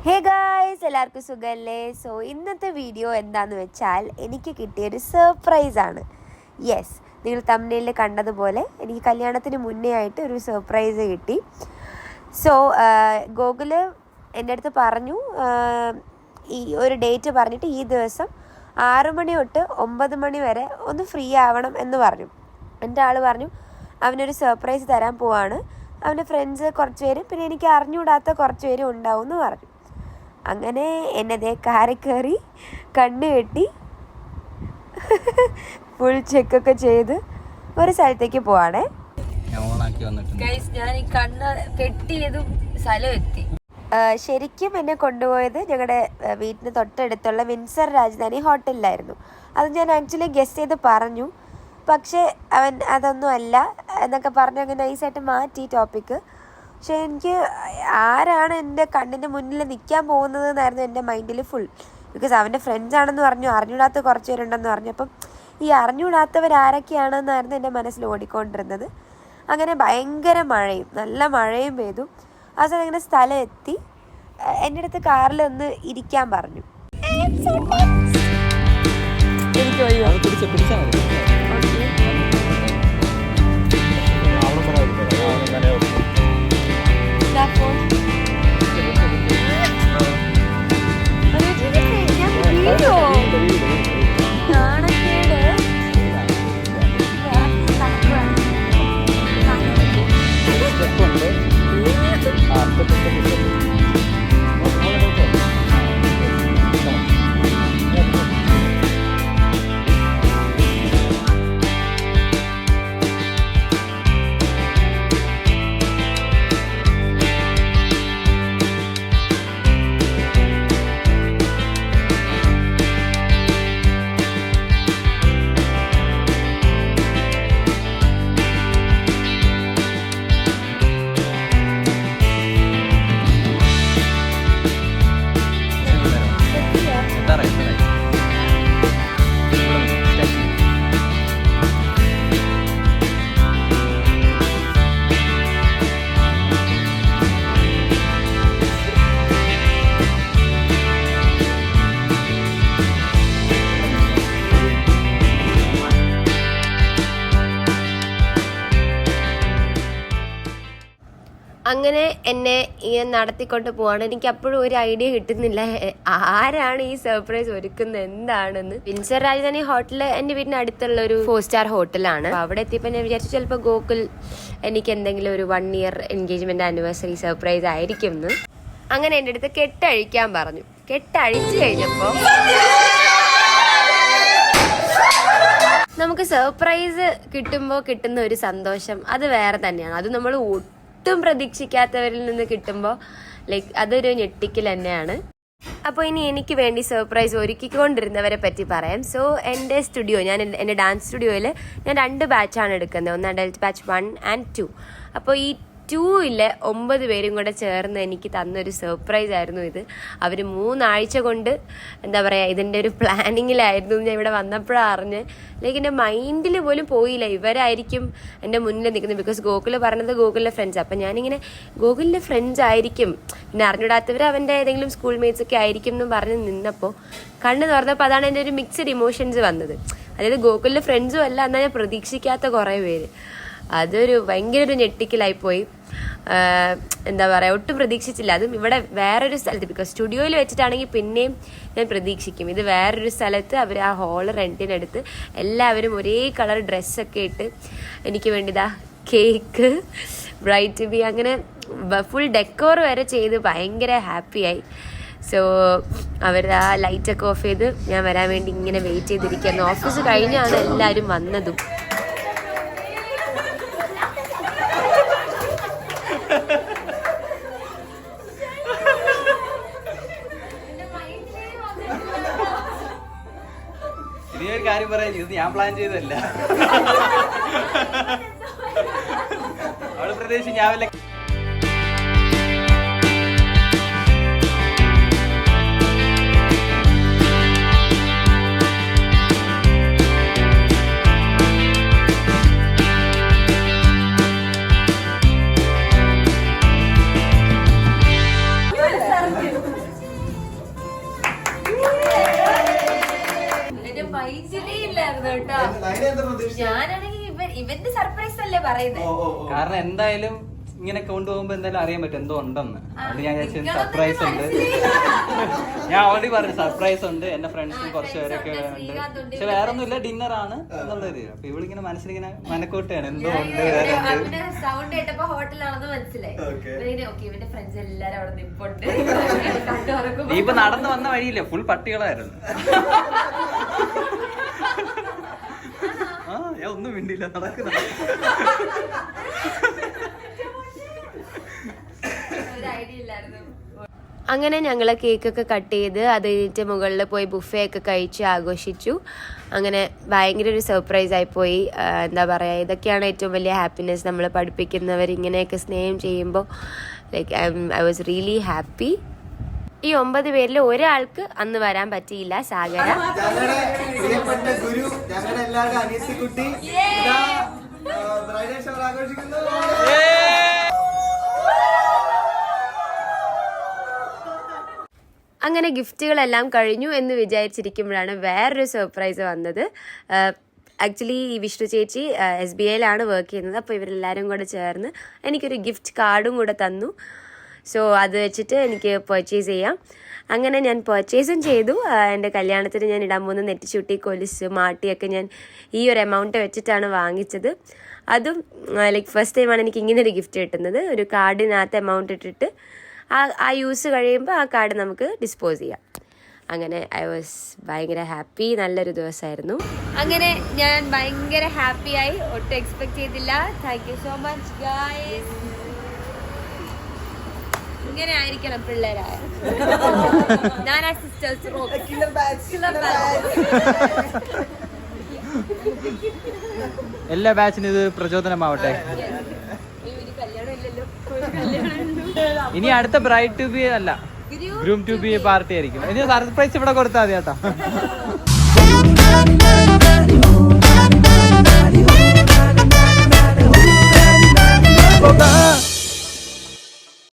Hey guys, എല്ലാവർക്കും സുഖമല്ലേ? So ഇന്നത്തെ വീഡിയോ എന്താണെന്ന് വെച്ചാൽ എനിക്ക് കിട്ടിയൊരു സർപ്രൈസാണ്. യെസ്, നിങ്ങൾ തംബ്നെയിലിൽ കണ്ടതുപോലെ എനിക്ക് കല്യാണത്തിന് മുന്നേ ആയിട്ട് ഒരു സർപ്രൈസ് കിട്ടി. സോ ഗൂഗിള് എൻ്റെ അടുത്ത് പറഞ്ഞു, ഈ ഒരു ഡേറ്റ് പറഞ്ഞിട്ട് ഈ ദിവസം 6 മണി തൊട്ട് 9 മണി വരെ ഒന്ന് ഫ്രീ ആവണം എന്ന് പറഞ്ഞു. എൻ്റെ ആൾ പറഞ്ഞു അവനൊരു സർപ്രൈസ് തരാൻ പോവാണ്, അവൻ്റെ ഫ്രണ്ട്സ് കുറച്ച് പേരും പിന്നെ എനിക്ക് അറിഞ്ഞുകൂടാത്ത കുറച്ച് പേരും ഉണ്ടാവും എന്ന് പറഞ്ഞു. അങ്ങനെ എന്നെ കാറി കയറി കണ്ണ് കെട്ടി ഫുൾ ചെക്കൊക്കെ ചെയ്ത് ഒരു സ്ഥലത്തേക്ക് പോവാണേ. ഞാൻ ഈ കണ്ണ് കെട്ടിയതും സ്ഥലം എത്തി. ശരിക്കും എന്നെ കൊണ്ടുപോയത് ഞങ്ങളുടെ വീട്ടിന് തൊട്ടടുത്തുള്ള വിൻസർ രാജധാനി ഹോട്ടലിലായിരുന്നു. അത് ഞാൻ ആക്ച്വലി ഗെസ് ചെയ്ത് പറഞ്ഞു, പക്ഷേ അവൻ അതൊന്നും അല്ല എന്നൊക്കെ പറഞ്ഞ് അങ്ങനെ നൈസായിട്ട് മാറ്റി ടോപ്പിക്ക്. പക്ഷേ എനിക്ക് ആരാണ് എൻ്റെ കണ്ണിൻ്റെ മുന്നിൽ നിൽക്കാൻ പോകുന്നത് എന്നായിരുന്നു എൻ്റെ മൈൻഡിൽ ഫുൾ. ബിക്കോസ് അവൻ്റെ ഫ്രണ്ട്സ് ആണെന്ന് പറഞ്ഞു, അറിഞ്ഞൂടാത്ത കുറച്ച് പേരുണ്ടെന്ന് പറഞ്ഞു. അപ്പം ഈ അറിഞ്ഞൂടാത്തവർ ആരൊക്കെയാണെന്നായിരുന്നു എൻ്റെ മനസ്സിൽ ഓടിക്കൊണ്ടിരുന്നത്. അങ്ങനെ ഭയങ്കര മഴയും നല്ല മഴയും പെയ്തു. ആ സമയം അങ്ങനെ സ്ഥലം എത്തി. എൻ്റെ അടുത്ത് കാറിൽ ഒന്ന് ഇരിക്കാൻ പറഞ്ഞു. എനിക്ക് അങ്ങനെ എന്നെ ഇങ്ങനെ നടത്തിക്കൊണ്ട് പോവാണ്. എനിക്ക് അപ്പോഴും ഒരു ഐഡിയ കിട്ടുന്നില്ല ആരാണ് ഈ സർപ്രൈസ് ഒരുക്കുന്നത് എന്താണെന്ന്. വിൻസർ രാജധാനി ഹോട്ടൽ എൻ്റെ വീടിന് അടുത്തുള്ള ഒരു 4 സ്റ്റാർ ഹോട്ടലാണ്. അവിടെ എത്തിയപ്പോൾ ഞാൻ വിചാരിച്ചു ചിലപ്പോൾ ഗോകുൽ എനിക്ക് എന്തെങ്കിലും ഒരു 1 ഇയർ എൻഗേജ്മെന്റ് ആനിവേഴ്സറി സർപ്രൈസ് ആയിരിക്കും എന്ന്. അങ്ങനെ എൻ്റെ അടുത്ത് കെട്ടഴിക്കാൻ പറഞ്ഞു. കെട്ടഴിച്ചു കഴിഞ്ഞപ്പോൾ നമുക്ക് സർപ്രൈസ് കിട്ടുമ്പോൾ കിട്ടുന്ന ഒരു സന്തോഷം അത് വേറെ തന്നെയാണ്. അത് നമ്മൾ ഒട്ടും പ്രതീക്ഷിക്കാത്തവരിൽ നിന്ന് കിട്ടുമ്പോൾ അതൊരു ഞെട്ടിക്കൽ തന്നെയാണ്. അപ്പോൾ ഇനി എനിക്ക് വേണ്ടി സർപ്രൈസ് ഒരുക്കിക്കൊണ്ടിരുന്നവരെ പറ്റി പറയാം. സോ എൻ്റെ സ്റ്റുഡിയോ, എൻ്റെ ഡാൻസ് സ്റ്റുഡിയോയിൽ ഞാൻ 2 ബാച്ചാണ് എടുക്കുന്നത്. ഒന്ന് അഡൽറ്റ് ബാച്ച് 1 and 2. അപ്പോൾ ഈ 2-ലെ 9 പേരും കൂടെ ചേർന്ന് എനിക്ക് തന്നൊരു സർപ്രൈസ് ആയിരുന്നു ഇത്. അവർ 3 ആഴ്ച കൊണ്ട് എന്താ പറയുക ഇതിൻ്റെ ഒരു പ്ലാനിങ്ങിലായിരുന്നു. ഞാൻ ഇവിടെ വന്നപ്പോഴാണ് അറിഞ്ഞ്. എൻ്റെ മൈൻഡിൽ പോലും പോയില്ല ഇവരായിരിക്കും എൻ്റെ മുന്നിൽ നിൽക്കുന്നത്. ബിക്കോസ് ഗോകുൽ പറഞ്ഞത് ഗോകുലിൻ്റെ ഫ്രണ്ട്സ്. അപ്പം ഞാനിങ്ങനെ ഗോകുലിൻ്റെ ഫ്രണ്ട്സ് ആയിരിക്കും, പിന്നെ അറിഞ്ഞൂടാത്തവർ അവൻ്റെ ഏതെങ്കിലും സ്കൂൾ മേറ്റ്സ് ഒക്കെ ആയിരിക്കും എന്നും പറഞ്ഞ് നിന്നപ്പോൾ കണ്ണ് തുറന്നപ്പോൾ അതാണ് എൻ്റെ ഒരു മിക്സഡ് ഇമോഷൻസ് വന്നത്. അതായത് ഗോകുലിൻ്റെ ഫ്രണ്ട്സും അല്ല, എന്നാൽ ഞാൻ പ്രതീക്ഷിക്കാത്ത കുറേ പേര്. അതൊരു ഭയങ്കര ഒരു ഞെട്ടിക്കലായിപ്പോയി. എന്താ പറയുക, ഒട്ടും പ്രതീക്ഷിച്ചില്ല. അതും ഇവിടെ വേറൊരു സ്ഥലത്ത്. ബിക്കോസ് സ്റ്റുഡിയോയിൽ വെച്ചിട്ടാണെങ്കിൽ പിന്നെയും ഞാൻ പ്രതീക്ഷിക്കും. ഇത് വേറൊരു സ്ഥലത്ത് അവർ ആ ഹോള് റെൻറ്റിനെടുത്ത് എല്ലാവരും ഒരേ കളർ ഡ്രസ്സൊക്കെ ഇട്ട് എനിക്ക് വേണ്ടിതാ കേക്ക്, ബ്രൈറ്റ് ബി, അങ്ങനെ ഫുൾ ഡെക്കോർ വരെ ചെയ്ത് ഭയങ്കര ഹാപ്പിയായി. സോ അവർ ആ ലൈറ്റൊക്കെ ഓഫ് ചെയ്ത് ഞാൻ വരാൻ വേണ്ടി ഇങ്ങനെ വെയിറ്റ് ചെയ്തിരിക്കുകയായിരുന്നു. ഓഫീസ് കഴിഞ്ഞാണ് എല്ലാവരും വന്നതും. ഇനിയൊരു കാര്യം പറയാം, ഇത് ഞാൻ പ്ലാൻ ചെയ്തതല്ല. അവള് പ്രദേശം ഞാൻ വല്ല ഉണ്ടായിരുന്നു കേട്ടോ. ഞാനാണെങ്കിൽ ഇവന്റെ സർപ്രൈസ് അല്ലേ പറയുന്നത്. കാരണം എന്തായാലും ഇങ്ങനെ കൊണ്ടുപോകുമ്പോ എന്തായാലും അറിയാൻ പറ്റും എന്തോ ഉണ്ടെന്ന്. അതുകൊണ്ട് ഞാൻ വിചാരിച്ചു സർപ്രൈസ് ഉണ്ട്. ഞാൻ ഓൾറെഡി പറഞ്ഞു സർപ്രൈസ് ഉണ്ട്, എന്റെ ഫ്രണ്ട്സും കുറച്ച് പേരൊക്കെ ഉണ്ട്. പക്ഷെ വേറെ ഒന്നുമില്ല, ഡിന്നർ ആണ് എന്നുള്ളത്. അപ്പൊ ഇവളിങ്ങനെ മനസ്സിലിങ്ങനെ മനക്കൂട്ടാണ് എന്തോ ഉണ്ട്. സൗണ്ട് കേട്ടപ്പോ ഹോട്ടലാണെന്ന് മനസ്സിലായി. ഇവന്റെ ഫ്രണ്ട്സ് എല്ലാരും അവിടെ നിപ്പുണ്ട്. നീ ഇപ്പൊ നടന്നു വന്ന വഴിയില്ലേ, ഫുൾ പട്ടികളായിരുന്നു. ആ ഞാൻ ഒന്നും വേണ്ടിയില്ല, നടക്കുന്ന അങ്ങനെ ഞങ്ങൾ കേക്കൊക്കെ കട്ട് ചെയ്ത് അത് കഴിഞ്ഞിട്ട് മുകളിൽ പോയി ബുഫേ ഒക്കെ കഴിച്ച് ആഘോഷിച്ചു. അങ്ങനെ ഭയങ്കര ഒരു സർപ്രൈസ് ആയിപ്പോയി. എന്താ പറയുക, ഇതൊക്കെയാണ് ഏറ്റവും വലിയ ഹാപ്പിനെസ്. നമ്മൾ പഠിപ്പിക്കുന്നവർ ഇങ്ങനെയൊക്കെ സ്നേഹം ചെയ്യുമ്പോൾ like I was really happy. ഈ 9 പേരിൽ ഒരാൾക്ക് അന്ന് വരാൻ പറ്റിയില്ല, സാഗര. അങ്ങനെ ഗിഫ്റ്റുകളെല്ലാം കഴിഞ്ഞു എന്ന് വിചാരിച്ചിരിക്കുമ്പോഴാണ് വേറൊരു സർപ്രൈസ് വന്നത്. ആക്ച്വലി ഈ വിഷ്ണു ചേച്ചി SBIയിലാണ് വർക്ക് ചെയ്യുന്നത്. അപ്പോൾ ഇവരെല്ലാവരും കൂടെ ചേർന്ന് എനിക്കൊരു ഗിഫ്റ്റ് കാർഡും കൂടെ തന്നു. സോ അത് വെച്ചിട്ട് എനിക്ക് പർച്ചേസ് ചെയ്യാം. അങ്ങനെ ഞാൻ പർച്ചേസും ചെയ്തു. എൻ്റെ കല്യാണത്തിന് ഞാൻ ഇടാൻ പോകുന്ന നെറ്റിച്ചുട്ടി, കൊലുസ്, മാട്ടിയൊക്കെ ഞാൻ ഈ ഒരു എമൗണ്ട് വെച്ചിട്ടാണ് വാങ്ങിച്ചത്. അതും ലൈക്ക് ഫസ്റ്റ് ടൈമാണ് എനിക്ക് ഇങ്ങനെ ഒരു ഗിഫ്റ്റ് കിട്ടുന്നത്. ഒരു കാർഡിനകത്ത് എമൗണ്ട് ഇട്ടിട്ട് ആ യൂസ് കഴിയുമ്പോൾ ആ കാർഡ് നമുക്ക് ഡിസ്പോസ് ചെയ്യാം. അങ്ങനെ ഐ വാസ് ഭയങ്കര ഹാപ്പി. നല്ലൊരു ദിവസമായിരുന്നു. അങ്ങനെ ഞാൻ ഭയങ്കര ഹാപ്പിയായി, ഒട്ടും എക്സ്പെക്ട് ചെയ്തില്ല. Thank you so much guys. ഇങ്ങനെ ആയിരിക്കണം പിള്ളേരായ. ഞാൻ ആ സിസ്റ്റേഴ്സ് എല്ലാ ബാച്ചിനും ഇത് പ്രചോദനമാവട്ടെ. ഇനി അടുത്ത ബ്രൈഡ് ടു ബി അല്ല, ഗ്രൂം ടു ബി പാർട്ടി ആയിരിക്കും. ഇനി സർപ്രൈസ് ഇവിടെ കൊടുത്താൽ മതി കേട്ടോ.